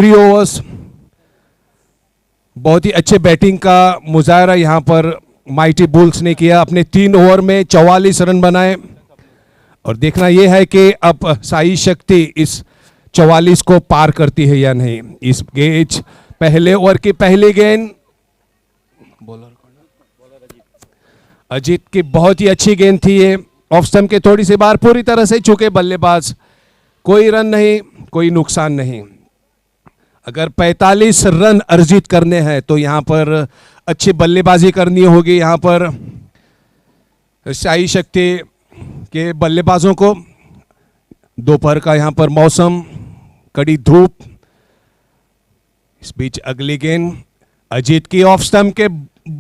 3 overs, बहुत ही अच्छे batting का मुजाहरा यहाँ पर माइटी बुल्स ने किया। अपने 3 ओवर में 44 रन बनाए और देखना यह है कि अब साई शक्ति इस 44 को पार करती है या नहीं। इस गेज पहले ओवर की पहली गेंद अजीत की बहुत ही अच्छी गेंद थी। ये ऑफ स्टंप के थोड़ी सी बाहर पूरी तरह से चुके बल्लेबाज, कोई रन नहीं, कोई नुकसान नहीं। अगर 45 रन अर्जित करने हैं तो यहां पर अच्छी बल्लेबाजी करनी होगी। यहां पर साई शक्ति के बल्लेबाजों को दोपहर का यहां पर मौसम, कड़ी धूप, इस बीच अगली गेंद अजीत की ऑफ स्टंप के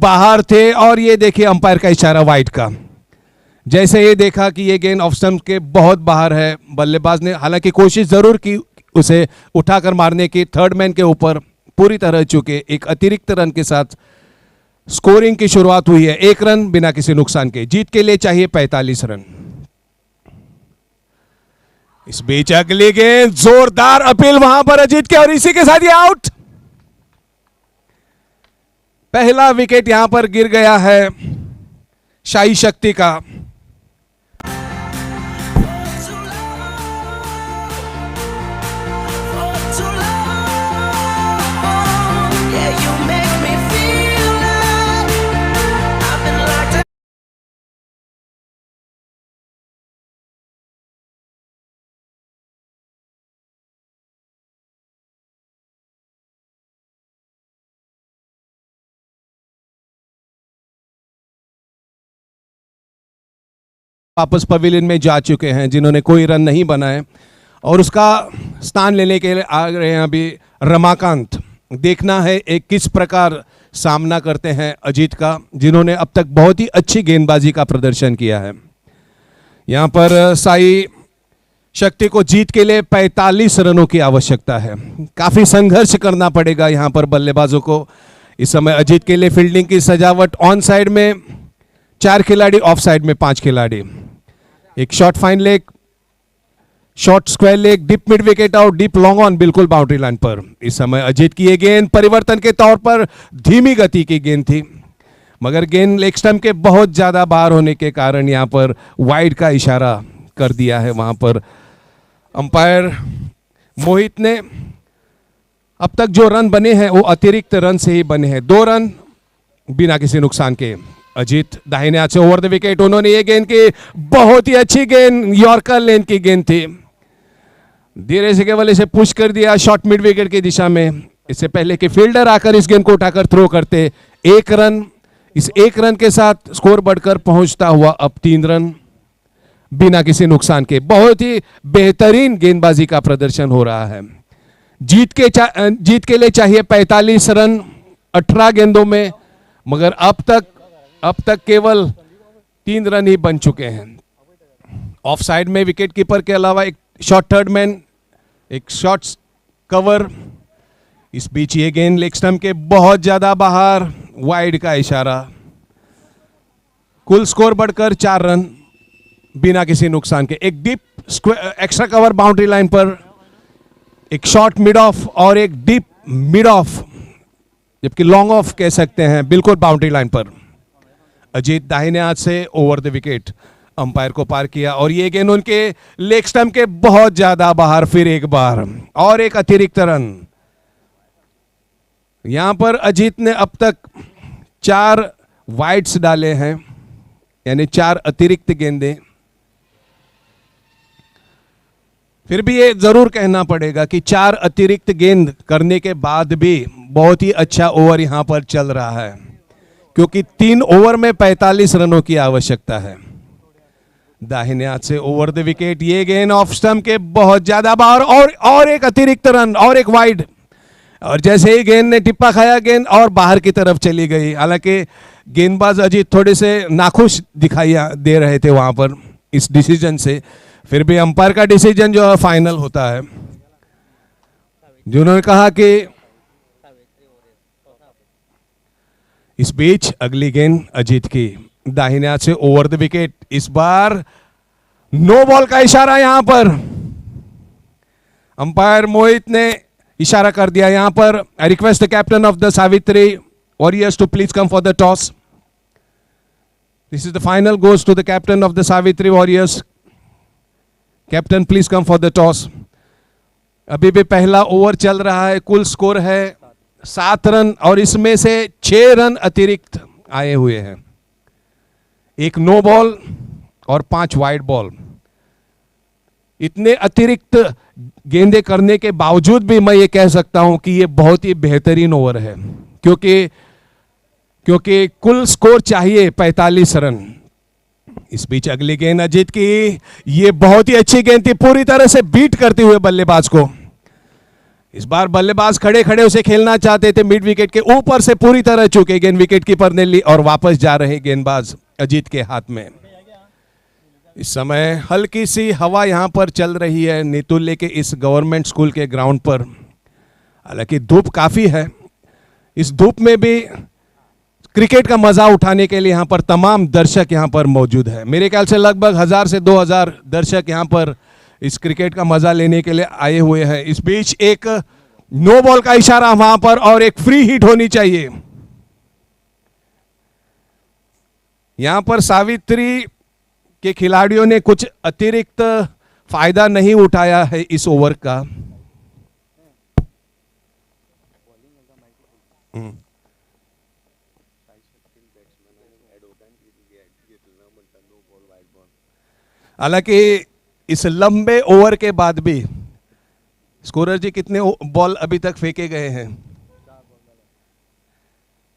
बाहर थे और ये देखिए अंपायर का इशारा वाइड का। जैसे ये देखा कि ये गेंद ऑफ स्टंप के बहुत बाहर है, बल्लेबाज ने हालांकि कोशिश जरूर की उसे उठाकर मारने की, थर्ड मैन के ऊपर पूरी तरह चुके। एक अतिरिक्त रन के साथ स्कोरिंग की शुरुआत हुई है, 1 रन बिना किसी नुकसान के। जीत के लिए चाहिए 45 रन। इस बीच अगली गेंद, जोरदार अपील वहां पर अजीत के और इसी के साथ ये आउट। पहला विकेट यहां पर गिर गया है साई शक्ति का। वापस पवेलियन में जा चुके हैं जिन्होंने कोई रन नहीं बनाए और उसका स्थान लेने के लिए आ रहे हैं अभी रमाकांत। देखना है एक किस प्रकार सामना करते हैं अजीत का, जिन्होंने अब तक बहुत ही अच्छी गेंदबाजी का प्रदर्शन किया है। यहां पर साई शक्ति को जीत के लिए 45 रनों की आवश्यकता है। काफी संघर्ष करना पड़ेगा यहां पर बल्लेबाजों को। इस समय अजीत के लिए फील्डिंग की सजावट, ऑन साइड में 4 खिलाड़ी, ऑफ साइड में 5 खिलाड़ी, एक short fine leg, short square leg, deep mid wicket out, deep long on, बिल्कुल बाउंड्री लाइन पर। इस समय अजीत की ये गेंद परिवर्तन के तौर पर धीमी गति की गेंद थी, मगर गेंद लेग स्टंप के बहुत ज्यादा बाहर होने के कारण यहां पर वाइड का इशारा कर दिया है वहां पर अंपायर मोहित ने। अब तक जो रन बने हैं वो अतिरिक्त रन से ही बने हैं, 2 रन बिना किसी नुकसान के। अजीत दाहिने हाथ से ओवर द विकेट, उन्होंने ये गेंद की, बहुत ही अच्छी गेंद, यॉर्कर लेन की गेंद थी, धीरे से केवल इसे पुश कर दिया शॉर्ट मिड विकेट की दिशा में। इससे पहले कि फील्डर आकर इस गेंद को उठाकर थ्रो करते। 1 रन, इस 1 रन के साथ स्कोर बढ़कर पहुंचता हुआ अब 3 रन बिना किसी नुकसान के। बहुत ही बेहतरीन गेंदबाजी का प्रदर्शन हो रहा है। जीत के लिए चाहिए 45 रन 18 गेंदों में, मगर अब तक केवल 3 रन ही बन चुके हैं। ऑफ साइड में विकेट कीपर के अलावा एक शॉर्ट थर्ड मैन, एक शॉर्ट कवर। इस बीच ये गेंद लेग स्टंप के बहुत ज्यादा बाहर, वाइड का इशारा। कुल स्कोर बढ़कर 4 रन बिना किसी नुकसान के। एक deep extra cover boundary line पर, एक शॉर्ट मिड ऑफ और एक डीप मिड ऑफ, जबकि लॉन्ग ऑफ कह सकते हैं, बिल्कुल बाउंड्री लाइन पर। अजीत दाहिने हाथ से ओवर द विकेट अंपायर को पार किया और ये गेंद उनके लेग स्टंप के बहुत ज्यादा बाहर। फिर एक बार और एक अतिरिक्त रन। यहां पर अजीत ने अब तक 4 वाइड्स डाले हैं, यानी 4 अतिरिक्त गेंदें। फिर भी ये जरूर कहना पड़ेगा कि 4 अतिरिक्त गेंद करने के बाद भी बहुत ही अच्छा ओवर यहां पर चल रहा है, क्योंकि 3 ओवर में 45 रनों की आवश्यकता है। दाहिने हाथ से ओवर द विकेट, ये गेंद ऑफ स्टंप के बहुत ज्यादा बाहर और एक अतिरिक्त रन और एक वाइड। और जैसे ही गेंद ने टिप्पा खाया, गेंद और बाहर की तरफ चली गई। हालांकि गेंदबाज अजीत थोड़े से नाखुश दिखाई दे रहे थे वहां पर इस डिसीजन से। फिर भी अंपायर का डिसीजन जो है फाइनल होता है, जिन्होंने कहा कि इस बीच अगली गेंद अजीत की दाहिने हाथ से ओवर द विकेट। इस बार नो बॉल का इशारा यहां पर अंपायर मोहित ने इशारा कर दिया यहां पर। I request the captain of the Savitri warriors to please come for the toss. This is the final goes to the captain of the Savitri warriors. Captain please come for the toss. अभी भी पहला over चल रहा है। कुल score है 7 run और इसमें से 6 रन अतिरिक्त आए हुए हैं। एक नो बॉल और 5 वाइड बॉल। इतने अतिरिक्त गेंदे करने के बावजूद भी मैं ये कह सकता हूं कि ये बहुत ही बेहतरीन ओवर है, क्योंकि कुल स्कोर चाहिए 45 रन। इस बीच अगली गेंद अजीत की, ये बहुत ही अच्छी गेंद थी, पूरी तरह से बीट करते हुए बल्लेबाज को। इस बार बल्लेबाज खड़े खड़े उसे खेलना चाहते थे, मिड विकेट के ऊपर से पूरी तरह चुके गेंद विकेट कीपर ने ली और वापस जा रहे गेंदबाज अजीत के हाथ में। इस समय हल्की सी हवा यहां पर चल रही है नेतुल्य के इस गवर्नमेंट स्कूल के ग्राउंड पर। हालांकि धूप काफी है। इस धूप में भी क्रिकेट का मजा उठाने के लिए यहां पर तमाम दर्शक यहां पर मौजूद है। मेरे ख्याल से लगभग 1000 से 2000 दर्शक यहां पर इस क्रिकेट का मजा लेने के लिए आए हुए हैं। इस बीच एक नो बॉल का इशारा वहां पर और एक फ्री हिट होनी चाहिए। यहां पर सावित्री के खिलाड़ियों ने कुछ अतिरिक्त फायदा नहीं उठाया है इस ओवर का। हालांकि इस लंबे ओवर के बाद भी स्कोरर जी कितने बॉल अभी तक फेंके गए हैं?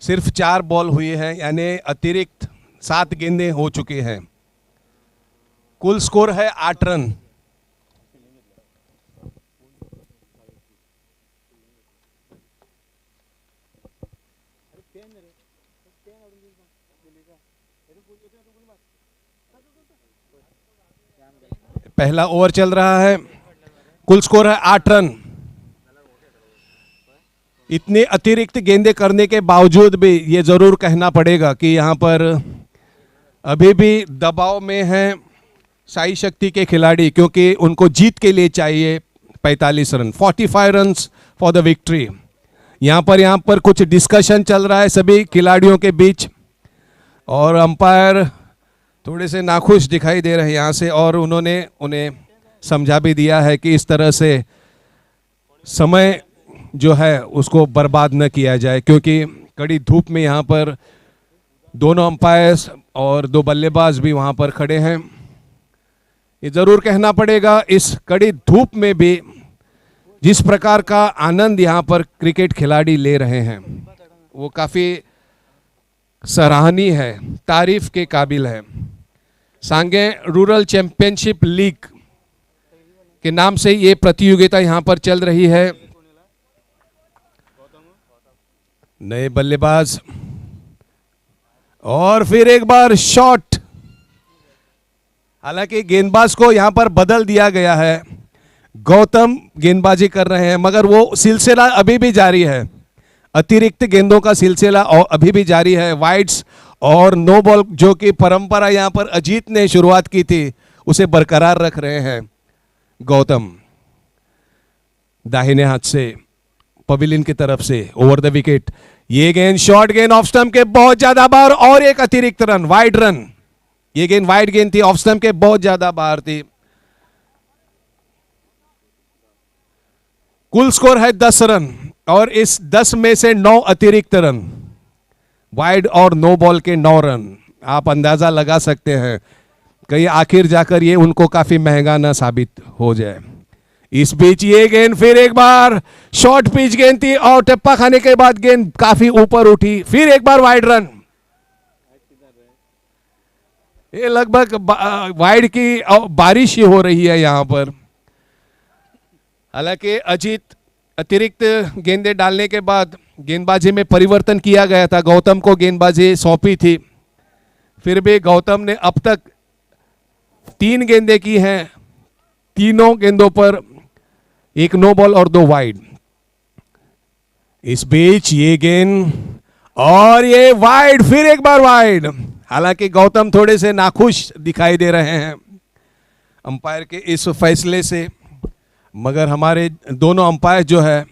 सिर्फ 4 बॉल हुए हैं, यानी अतिरिक्त 7 गेंदें हो चुकी हैं। कुल स्कोर है 8 रन। पहला ओवर चल रहा है, कुल स्कोर है 8 रन। इतने अतिरिक्त गेंदें करने के बावजूद भी ये जरूर कहना पड़ेगा कि यहां पर अभी भी दबाव में हैं साई शक्ति के खिलाड़ी, क्योंकि उनको जीत के लिए चाहिए 45 run, 45 run for the victory. यहां पर कुछ डिस्कशन चल रहा है सभी खिलाड़ियों के बीच और अंपायर थोड़े से नाखुश दिखाई दे रहे हैं यहाँ से, और उन्होंने उन्हें समझा भी दिया है कि इस तरह से समय जो है उसको बर्बाद न किया जाए, क्योंकि कड़ी धूप में यहाँ पर दोनों अंपायर्स और 2 बल्लेबाज भी वहाँ पर खड़े हैं। ये ज़रूर कहना पड़ेगा, इस कड़ी धूप में भी जिस प्रकार का आनंद यहाँ पर क्रिकेट खिलाड़ी ले रहे हैं वो काफ़ी सराहनीय है, तारीफ के काबिल है। सांगे रूरल चैंपियनशिप लीग के नाम से ये प्रतियोगिता यहाँ पर चल रही है। नए बल्लेबाज और फिर एक बार शॉट। हालांकि गेंदबाज को यहां पर बदल दिया गया है, गौतम गेंदबाजी कर रहे हैं, मगर वो सिलसिला अभी भी जारी है। अतिरिक्त गेंदों का सिलसिला अभी भी जारी है। वाइड्स और नो बॉल जो कि परंपरा यहां पर अजीत ने शुरुआत की थी उसे बरकरार रख रहे हैं गौतम। दाहिने हाथ से पवेलियन की तरफ से ओवर द विकेट, ये गेंद शॉर्ट गेंद ऑफ स्टंप के बहुत ज्यादा बाहर और एक अतिरिक्त रन, वाइड रन। ये गेंद वाइड गेंद थी, ऑफ स्टंप के बहुत ज्यादा बाहर थी। कुल स्कोर है 10 रन और इस 10 में से 9 अतिरिक्त रन, वाइड और नो बॉल के 9 रन। आप अंदाजा लगा सकते हैं कहीं आखिर जाकर ये उनको काफी महंगा ना साबित हो जाए। इस बीच ये गेंद फिर एक बार शॉर्ट पिच गेंद थी और टप्पा खाने के बाद गेंद काफी ऊपर उठी, फिर एक बार वाइड रन। ये लगभग वाइड की बारिश ही हो रही है यहां पर। हालांकि अजीत अतिरिक्त गेंदें डालने के बाद गेंदबाजी में परिवर्तन किया गया था, गौतम को गेंदबाजी सौंपी थी, फिर भी गौतम ने अब तक 3 गेंदें की हैं, तीनों गेंदों पर एक नो बॉल और 2 वाइड। इस बीच ये गेंद और ये वाइड, फिर एक बार वाइड। हालांकि गौतम थोड़े से नाखुश दिखाई दे रहे हैं अंपायर के इस फैसले से, मगर हमारे दोनों अंपायर जो है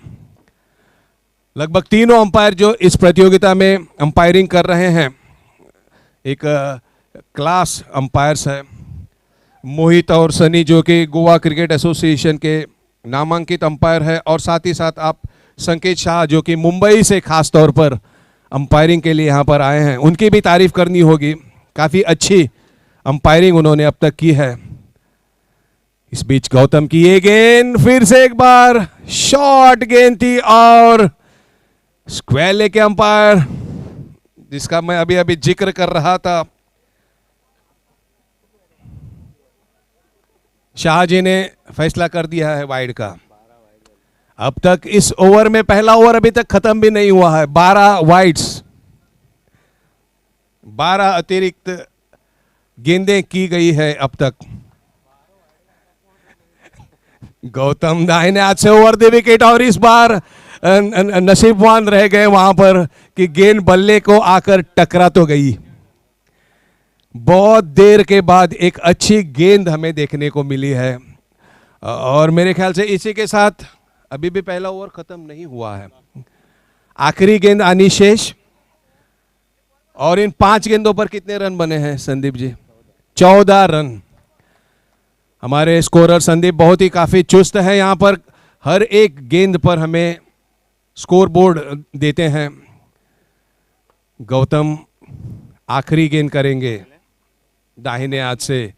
लगभग तीनों अंपायर जो इस प्रतियोगिता में अंपायरिंग कर रहे हैं एक क्लास अंपायर्स है। मोहित और सनी जो कि गोवा क्रिकेट एसोसिएशन के नामांकित अंपायर है, और साथ ही साथ आप संकेत शाह जो कि मुंबई से खास तौर पर अंपायरिंग के लिए यहाँ पर आए हैं, उनकी भी तारीफ करनी होगी। काफ़ी अच्छी अंपायरिंग उन्होंने अब तक की है। इस बीच गौतम की ये गेंद फिर से एक बार शॉर्ट गेंद थी और स्क्वायर लेके अंपायर जिसका मैं अभी अभी जिक्र कर रहा था, शाहजी ने फैसला कर दिया है वाइड का। अब तक इस ओवर में पहला ओवर अभी तक खत्म भी नहीं हुआ है। 12 वाइड्स, 12 अतिरिक्त गेंदें की गई है अब तक। गौतम दाहिने हाथ से ओवर द विकेट, और इस बार नसीबवान रह गए वहां पर कि गेंद बल्ले को आकर टकरा तो गई। बहुत देर के बाद एक अच्छी गेंद हमें देखने को मिली है, और मेरे ख्याल से इसी के साथ अभी भी पहला ओवर खत्म नहीं हुआ है। आखिरी गेंद आनी शेष, और इन 5 गेंदों पर कितने रन बने हैं संदीप जी? 14 रन। हमारे स्कोरर संदीप बहुत ही काफी चुस्त है, यहां पर हर एक गेंद पर हमें स्कोर बोर्ड देते हैं। गौतम आखिरी गेंद करेंगे दाहिने हाथ से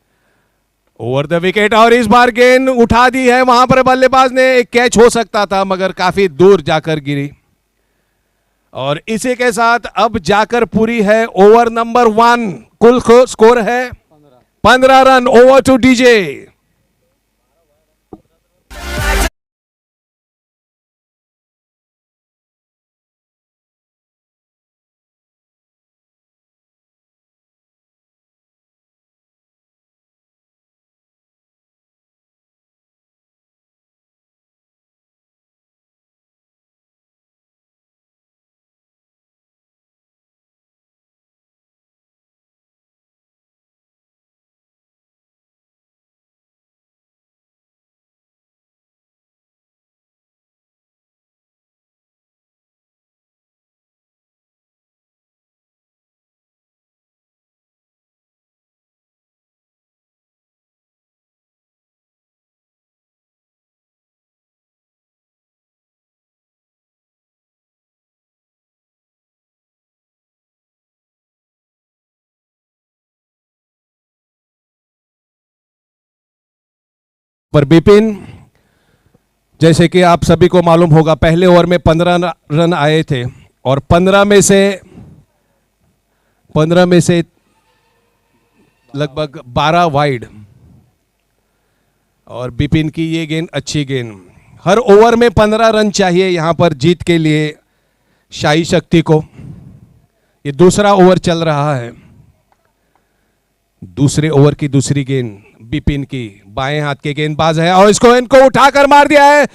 ओवर द विकेट, और इस बार गेंद उठा दी है। वहां पर बल्लेबाज ने एक कैच हो सकता था मगर काफी दूर जाकर गिरी, और इसी के साथ अब जाकर पूरी है ओवर नंबर 1। कुल स्कोर है 15 रन। Over two DJ. पर बिपिन, जैसे कि आप सभी को मालूम होगा, पहले ओवर में 15 रन आए थे, और 15 में से लगभग 12 वाइड, और बिपिन की ये गेंद अच्छी गेंद। हर ओवर में 15 रन चाहिए यहां पर जीत के लिए शाही शक्ति को। ये दूसरा ओवर चल रहा है। दूसरे ओवर की दूसरी गेंद बिपिन की, बाएं हाथ के गेंदबाज है, और इनको उठाकर मार दिया है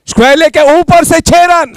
स्क्वायर लेके ऊपर से 6 रन।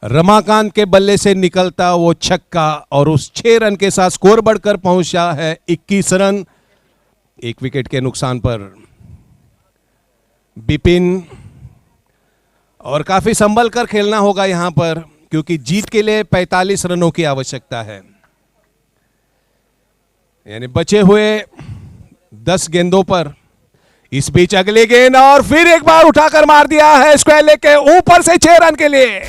रमाकांत के बल्ले से निकलता वो छक्का, और उस 6 रन के साथ स्कोर बढ़कर पहुंचा है 21 रन। एक विकेट के नुकसान पर बिपिन, और काफी संभल कर खेलना होगा यहां पर क्योंकि जीत के लिए 45 रनों की आवश्यकता है। यानी बचे हुए 10 गेंदों पर। इस बीच अगली गेंद, और फिर एक बार उठाकर मार दिया है स्क्वायर लेके ऊपर से 6 रन के लिए।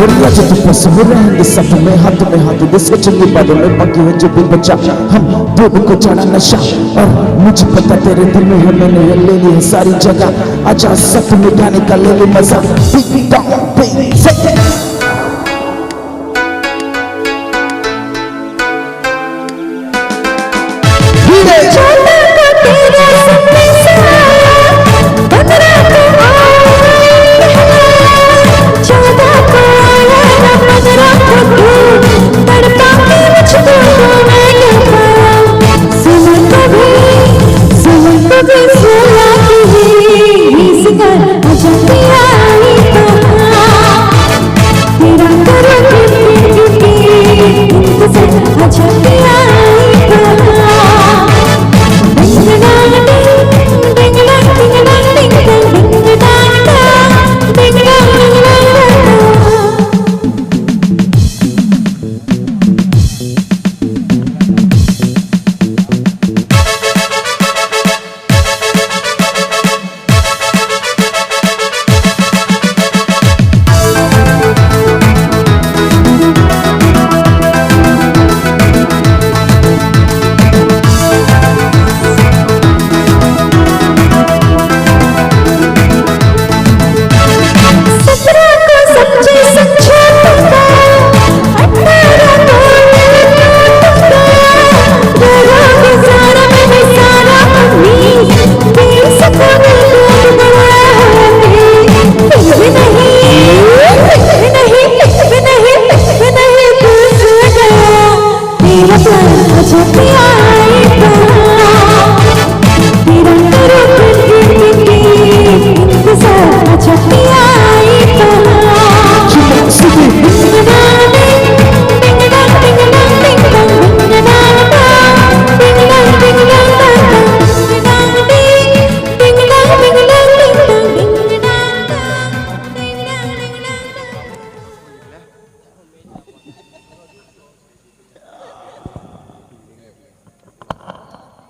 बढ़िया जो तू बस हो रहेंगे सब में हाथ दे सोचेंगे बारे में बाकी है जो भी बचा हम दोनों को चढ़ा नशा और मुझे पता तेरे दिल में है मैंने ले ली है सारी जगह आजा सब मिटाने का ले ले मजा Beat down, baby.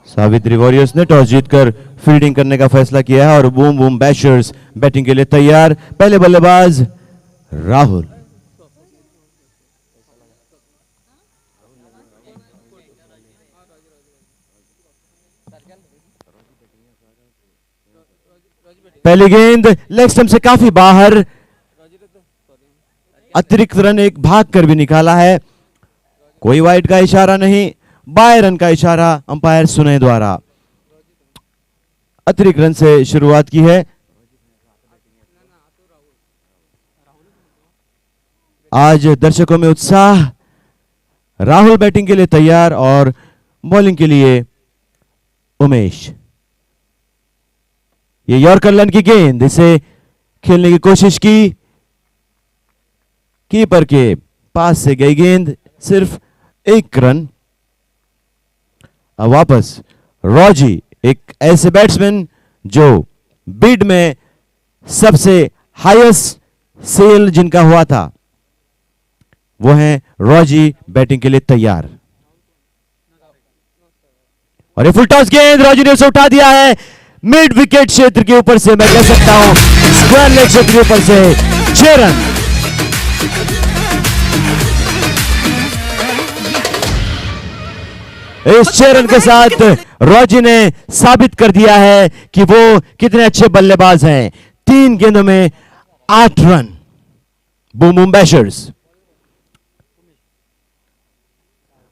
Savitri warriors ने टॉस जीतकर फील्डिंग करने का फैसला किया है और बूम बूम बैशर्स बैटिंग के लिए तैयार। पहले बल्लेबाज राहुल। पहली गेंद लेग स्टंप से काफी बाहर, अतिरिक्त रन एक भाग कर भी निकाला है। कोई वाइड का इशारा नहीं, बाय रन का इशारा अंपायर सुनय द्वारा। अतिरिक्त रन से शुरुआत की है। आज दर्शकों में उत्साह। राहुल बैटिंग के लिए तैयार और बॉलिंग के लिए उमेश। ये यॉर्कर लन की गेंद, इसे खेलने की कोशिश की, कीपर के पास से गई गेंद, सिर्फ एक रन। अब वापस रॉजी, एक ऐसे बैट्समैन जो बिड में सबसे हाईएस्ट सेल जिनका हुआ था, वो हैं रॉजी, बैटिंग के लिए तैयार। और ये फुल टॉस गेंद रॉजी ने उसे उठा दिया है मिड विकेट क्षेत्र के ऊपर से, मैं कह सकता हूं स्क्वायर लेग क्षेत्र के ऊपर से 6 रन। इस 6 रन के साथ रॉजी ने साबित कर दिया है कि वो कितने अच्छे बल्लेबाज हैं। 3 गेंदों में 8 रन। Boom boom bashers.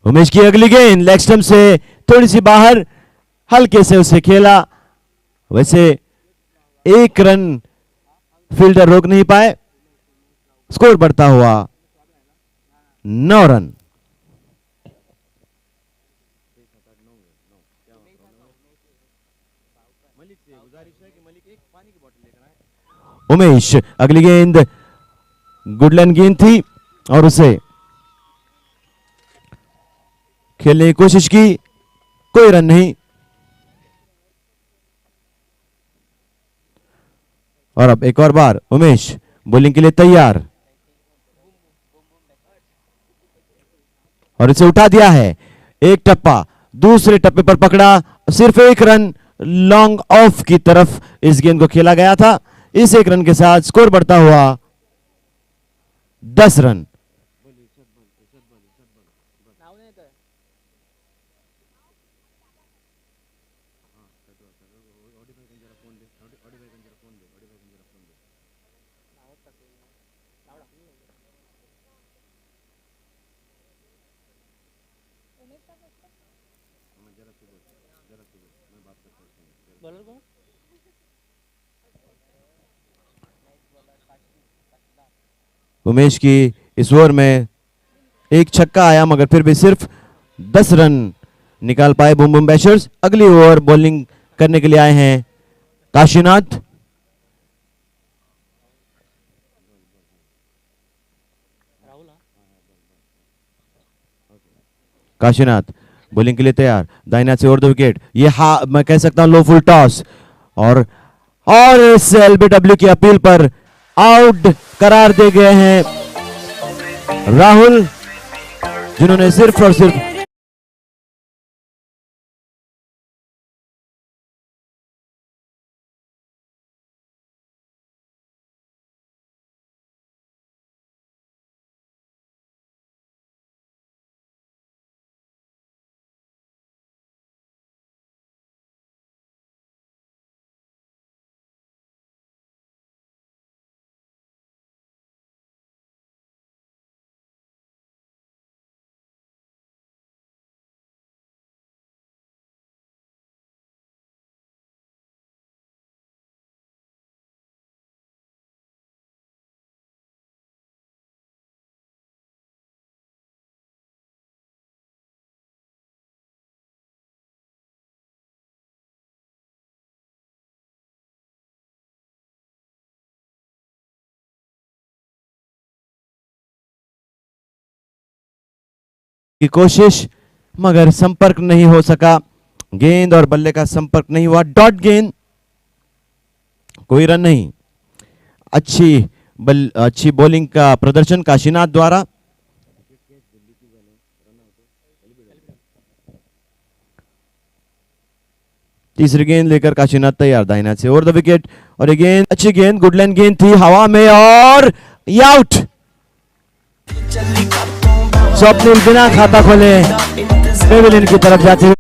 उमेश की अगली गेंद लेग स्टंप से थोड़ी सी बाहर, हल्के से उसे खेला, वैसे 1 रन फील्डर रोक नहीं पाए। स्कोर बढ़ता हुआ 9 रन। उमेश, अगली गेंद गुडलैंड गेंद थी और उसे खेलने की कोशिश की, कोई रन नहीं। और अब एक और बार उमेश बॉलिंग के लिए तैयार और इसे उठा दिया है। एक टप्पा दूसरे टप्पे पर पकड़ा, सिर्फ 1 रन लॉन्ग ऑफ की तरफ इस गेंद को खेला गया था। इस 1 रन के साथ स्कोर बढ़ता हुआ 10 रन। उमेश की इस ओवर में एक छक्का आया, मगर फिर भी सिर्फ 10 रन निकाल पाए बूम बूम बैशर्स। अगली ओवर बॉलिंग करने के लिए आए हैं काशीनाथ। काशीनाथ बॉलिंग के लिए तैयार, दाहिने हाथ से ओवर द विकेट। ये मैं कह सकता हूं लो फुल टॉस, और इस एलबीडब्ल्यू की अपील पर आउट करार दे गए हैं राहुल, जिन्होंने सिर्फ और सिर्फ की कोशिश, मगर संपर्क नहीं हो सका। गेंद और बल्ले का संपर्क नहीं हुआ, डॉट गेंद, कोई रन नहीं। अच्छी बॉलिंग का प्रदर्शन काशीनाथ द्वारा। तीसरी गेंद लेकर काशीनाथ तैयार, दाहिने हाथ से ओवर द विकेट, और ये गेंद अच्छी गेंद, गुडलैंड गेंद थी हवा में, और ये आउट। स्वप्निल बिना खाता खोले पेविलियन की तरफ जाते हुए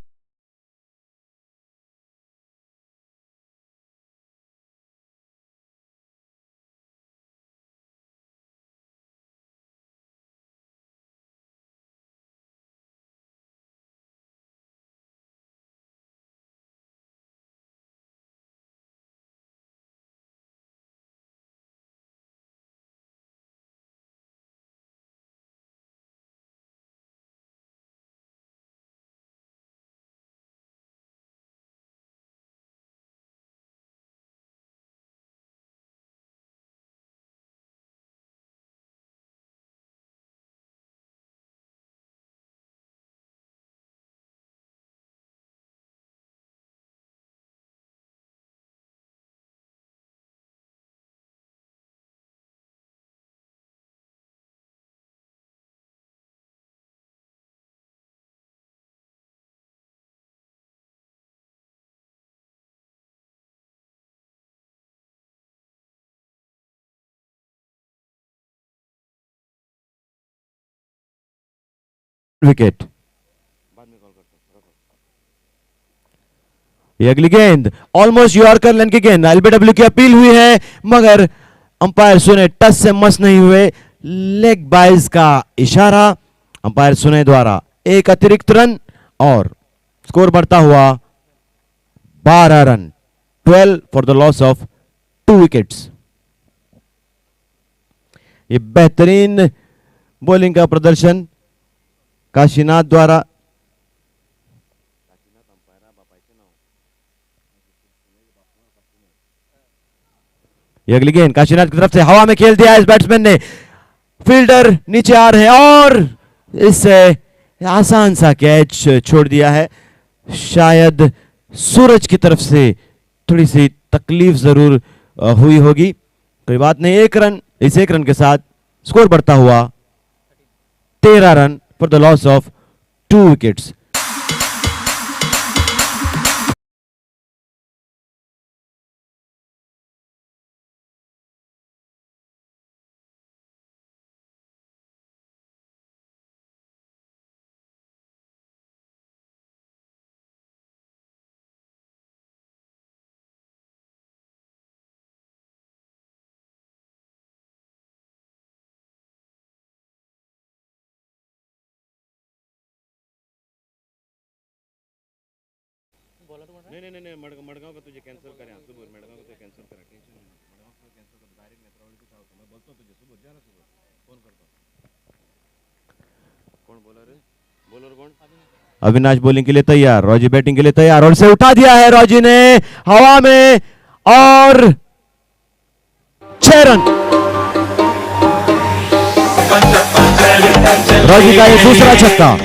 विकेट। ये अगली गेंद ऑलमोस्ट यॉर्कर लेन की गेंद, एलबीडब्ल्यू की अपील हुई है, मगर अंपायर सुने टच से मस नहीं हुए, लेग बाइज का इशारा अंपायर सुने द्वारा। एक अतिरिक्त रन और स्कोर बढ़ता हुआ 12 run, 12 for the loss of 2 wickets. ये बेहतरीन बॉलिंग का प्रदर्शन काशीनाथ द्वारा। ये अगली गेंद काशीनाथ की तरफ से हवा में खेल दिया इस बैट्समैन ने, फील्डर नीचे आ रहे हैं और इससे आसान सा कैच छोड़ दिया है। शायद सूरज की तरफ से थोड़ी सी तकलीफ जरूर हुई होगी, कोई बात नहीं। एक रन, इस एक रन के साथ स्कोर बढ़ता हुआ 13 run for the loss of 2 wickets. नहीं नहीं नहीं मडगांव का तुझे कैंसिल करें सुबह मडगांव का तुझे कैंसिल करें टेंशन नहीं मडगांव का कैंसिल कर डायरेक्ट नेत्रावली को चाहो मैं बोलता हूँ तुझे सुबह जाना सुबह फोन करता हूँ कौन बोला रे बॉलर कौन अविनाश बॉलिंग के लिए तैयार रॉजी बैटिंग के लिए तैयार और से उठा दिया है रॉजी ने हवा में और 6 रन रॉजी का ये दूसरा छक्का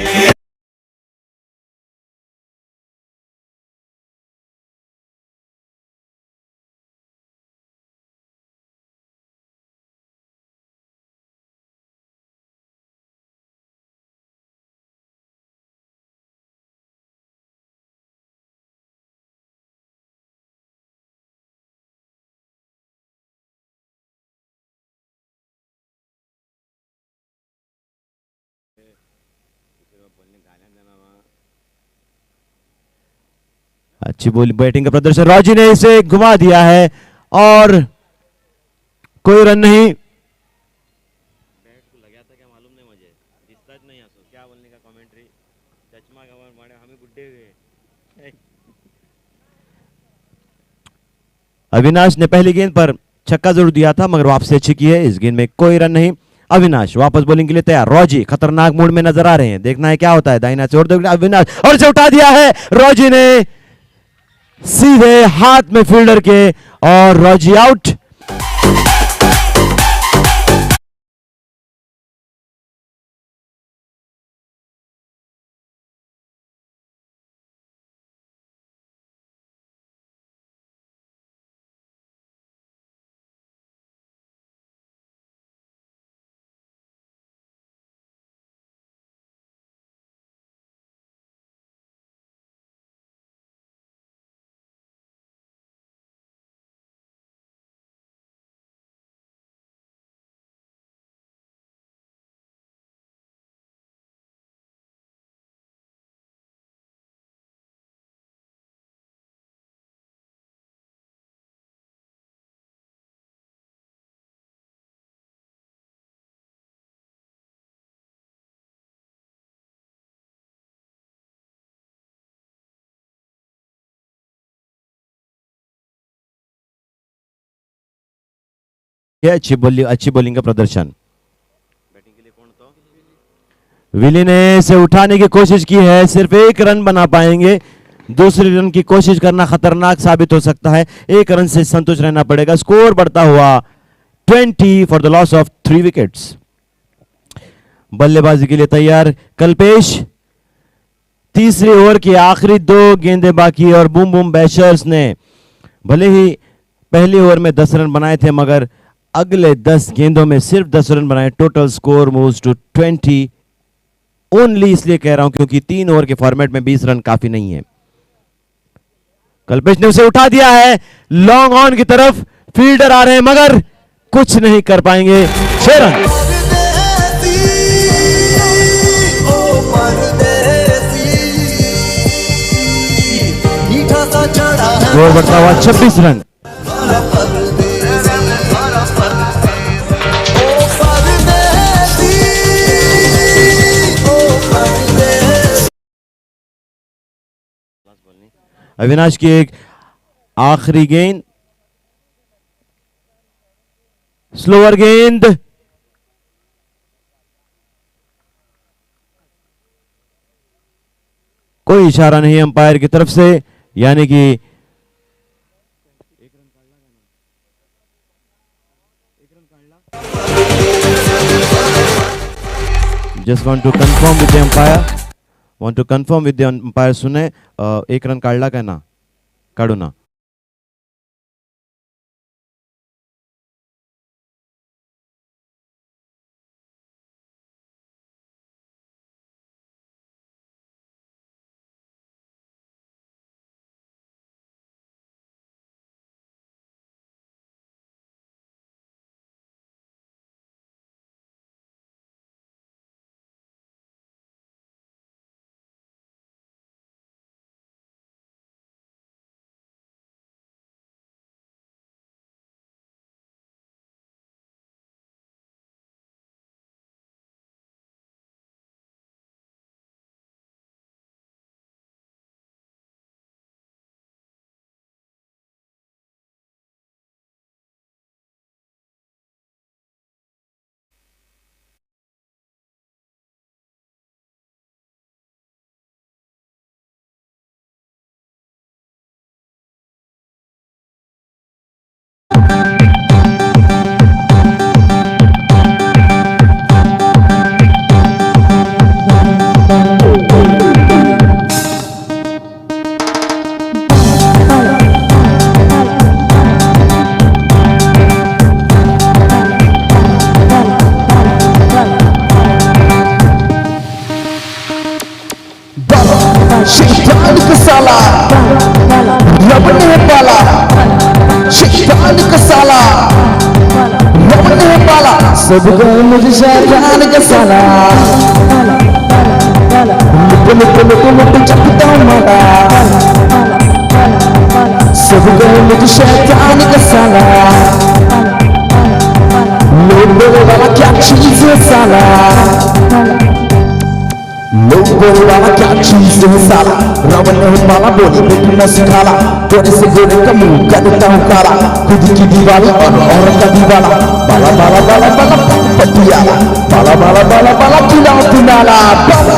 अच्छी बॉलिंग बैटिंग का प्रदर्शन रॉजी ने इसे घुमा दिया है और कोई रन नहीं बैट को लगा था क्या मालूम नहीं मुझे दिसता नहीं असो क्या बोलने का कमेंट्री चश्मा गवार मारे हमें बुड्ढे हुए अविनाश ने पहली गेंद पर छक्का जरूर दिया था मगर वापसी अच्छी की है इस गेंद में कोई रन नहीं अविनाश वापस बॉलिंग के लिए तैयार रॉजी खतरनाक मूड में नजर आ रहे हैं देखना है क्या होता है दाहिना छोड़ दो अविनाश और से उठा दिया है रॉजी ने सीधे हाथ में फील्डर के और रॉजी आउट अच्छी बॉलिंग का प्रदर्शन बैटिंग के लिए कौन तो विली ने इसे उठाने की कोशिश की है सिर्फ 1 रन बना पाएंगे दूसरे रन की कोशिश करना खतरनाक साबित हो सकता है 1 रन से संतुष्ट रहना पड़ेगा स्कोर बढ़ता हुआ 20 for the loss of 3 wickets बल्लेबाजी के लिए तैयार कल्पेश तीसरे ओवर की आखिरी 2 गेंदें बाकी और बूम बूम बैशर्स ने भले ही पहले ओवर में 10 रन बनाए थे मगर अगले 10 गेंदों में सिर्फ 10 रन बनाए total score moves to 20 only इसलिए कह रहा हूं क्योंकि 3 ओवर के फॉर्मेट में 20 रन काफी नहीं है कल्पेश ने उसे उठा दिया है लॉन्ग ऑन की तरफ फील्डर आ रहे हैं मगर कुछ नहीं कर पाएंगे 6 रन स्कोर बढ़ता हुआ 26 रन अविनाश की एक आखिरी गेंद स्लोअर गेंद कोई इशारा नहीं अंपायर की तरफ से यानी कि just want to confirm with the umpire सुने 1 रन काढला काय ना काढू ना साला रब ने पाला शैतान का साला रब ने पाला सब गए मुझे शैतान का साला लुट चकता मारा सब गए मुझे शैतान का साला लोग बोले वाला क्या चीज है साला लोग बोले वाला क्या चीज है साला रब ने पाला बोली बेटी ने सिखाला गोरे से गोरे का मुंह करता हूँ काला खुद की दीवाली और का दीवाला बाला बाला बाला बाला पटियाला बाला बाला बाला बाला किला पिनाला बाला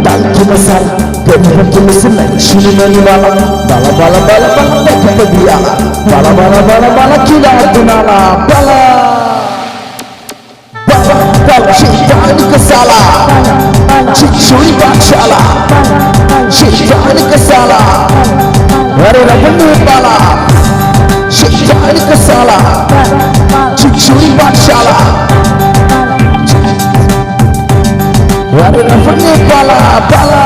डाल के मसाला गरीबों के मिसल छीन लेने वाला बाला बाला बाला बाला बैठ दिया बाला बाला बाला बाला किला दुनाला बाला बाला बाला शैतान का साला चिचुरी बादशाला शैतान का साला अरे रब ने पाला शैतान का साला चिचुरी बादशाला अरे रब ने पाला पाला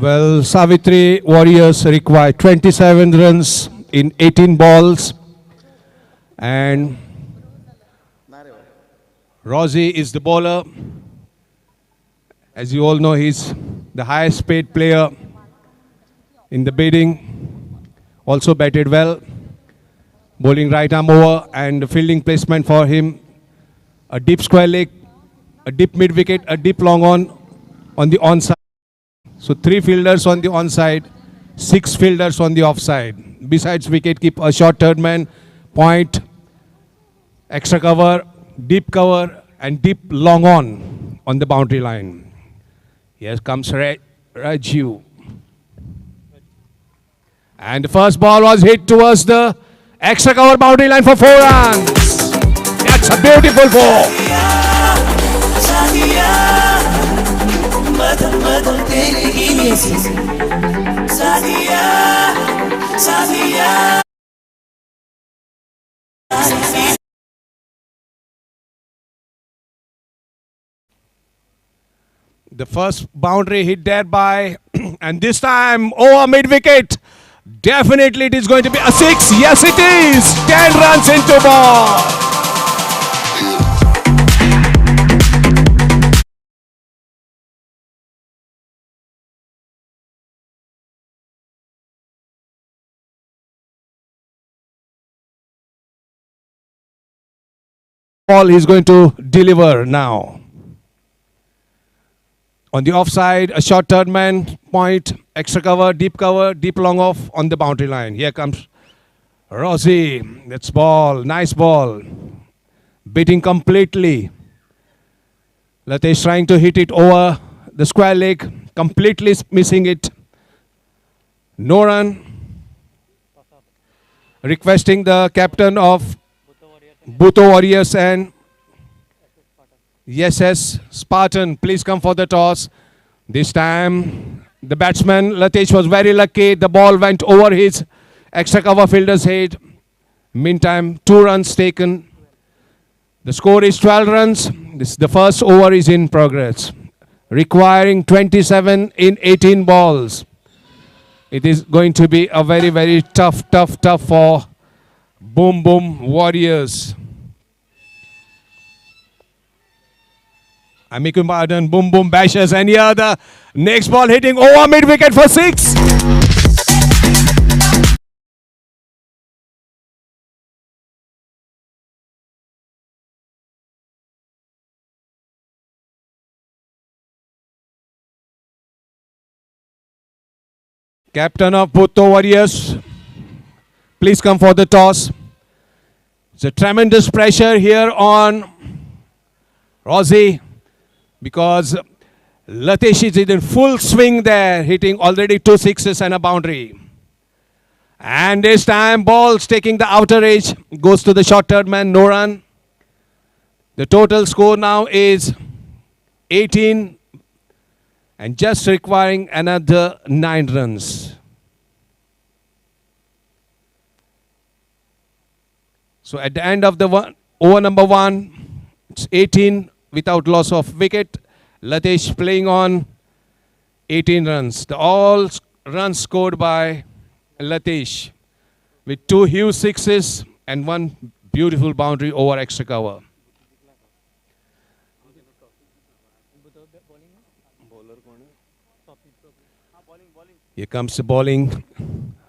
Well, Savitri Warriors require 27 runs in 18 balls, and Rosie is the bowler. As you all know, he's the highest paid player in the bidding. Also batted well, bowling right arm over, and the fielding placement for him: a deep square leg, a deep mid wicket, a deep long on the onside. So 3 fielders on the onside, 6 fielders on the offside. Besides wicket keeper, a short third man, point, extra cover, deep cover, and deep long on the boundary line. Here comes Raju. And the first ball was hit towards the extra cover boundary line for 4 runs. That's a beautiful ball. The first boundary hit there by, and this time over mid wicket. Definitely it is going to be a 6. Yes, it is. 10 runs into ball. Ball he's going to deliver now. On the offside, a short third man, point, extra cover, deep long off on the boundary line. Here comes Rosie. That's ball, nice ball. Beating completely. Latesh trying to hit it over the square leg, completely missing it. No run. Requesting the captain of Bhutto Warriors and yes, Spartan, please come for the toss. This time, the batsman, Latesh, was very lucky. The ball went over his extra cover fielder's head. Meantime, 2 runs taken. The score is 12 runs. The first over is in progress. Requiring 27 in 18 balls. It is going to be a very, very tough for Boom Boom Warriors. Amikum Badan, Boom Boom Bashers, and here the next ball hitting over mid wicket for 6. Captain of Bhutto Warriors, please come for the toss. It's a tremendous pressure here on Rosie. because Latesh is in full swing there, hitting already 2 sixes and a boundary. And this time, ball's taking the outer edge, goes to the short-term man, no run. The total score now is 18 and just requiring another 9 runs. So at the end of the over number 1, it's 18 without loss of wicket. Latesh playing on 18 runs. All runs scored by Latesh with 2 huge sixes and 1 beautiful boundary over extra cover. Here comes the bowling.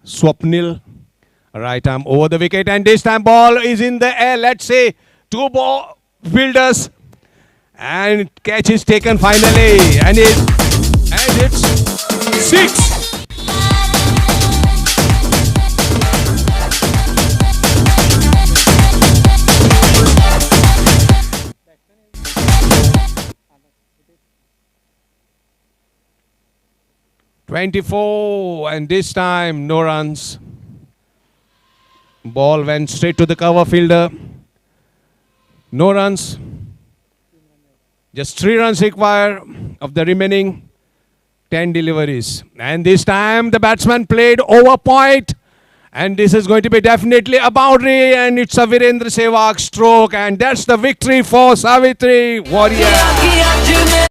Swapnil, right arm over the wicket, and this time ball is in the air. Let's say 2 ball fielders, and catch is taken finally, and it's 6. "24", and this time no runs. Ball went straight to the cover fielder. No runs. Just 3 runs required of the remaining 10 deliveries. And this time the batsman played over point. And this is going to be definitely a boundary. And it's a Virendra Sehwag stroke. And that's the victory for Savitri Warrior.